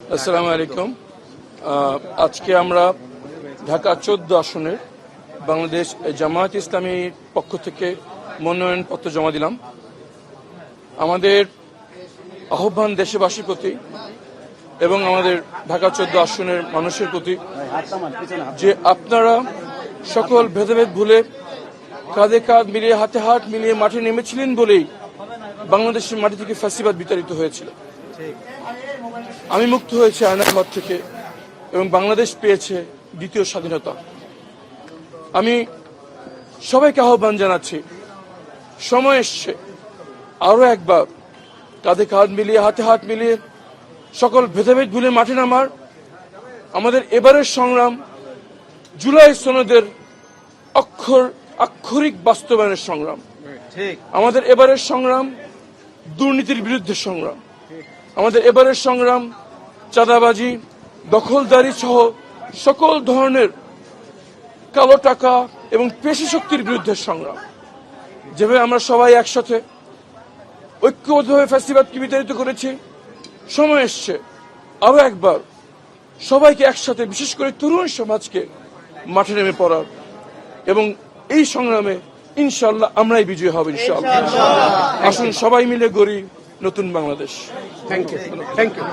আসসালামু আলাইকুম। আজকে আমরা ঢাকা 14 আসনের বাংলাদেশ জামায়াত ইসলামীর পক্ষ থেকে মনোনয়নপত্র জমা দিলাম। আমাদের আহ্বান দেশবাসীর প্রতি এবং আমাদের ঢাকা 14 আসনের মানুষের প্রতি যে আপনারা সকল ভেদাভেদ ভুলে কাঁধে কাঁধ মিলিয়ে হাতে হাত মিলিয়ে মাঠে নেমেছিলেন বলেই বাংলাদেশের মাটি থেকে ফ্যাসিবাদ বিতাড়িত হয়েছিল। আমি মুক্ত হয়েছি আয়নাঘর থেকে এবং বাংলাদেশ পেয়েছে দ্বিতীয় স্বাধীনতা। আমি সবাইকে আহ্বান জানাচ্ছি, সময় এসছে আরো একবার কাঁধে কাঁধ মিলিয়ে হাতে হাত মিলিয়ে সকল ভেদাভেদ ভুলে মাঠে নামার। আমাদের এবারের সংগ্রাম জুলাই সনদের আক্ষরিক বাস্তবায়নের সংগ্রাম। আমাদের এবারের সংগ্রাম দুর্নীতির বিরুদ্ধে সংগ্রাম। আমাদের এবারের সংগ্রাম চাঁদাবাজি, দখলদারি সহ সকল ধরনের কালো টাকা এবং পেশি শক্তির বিরুদ্ধে সংগ্রাম। যেভাবে আমরা সবাই একসাথে ঐক্যবদ্ধভাবে ফ্যাসিবাদকে বিতাড়িত করেছি, সময় এসছে আরো একবার সবাইকে একসাথে, বিশেষ করে তরুণ সমাজকে মাঠে নেমে পড়ার এবং এই সংগ্রামে ইনশাআল্লাহ আমরাই বিজয়ী হব। ইনশাআল্লাহ আসুন সবাই মিলে গড়ি নতুন বাংলাদেশ। Thank you.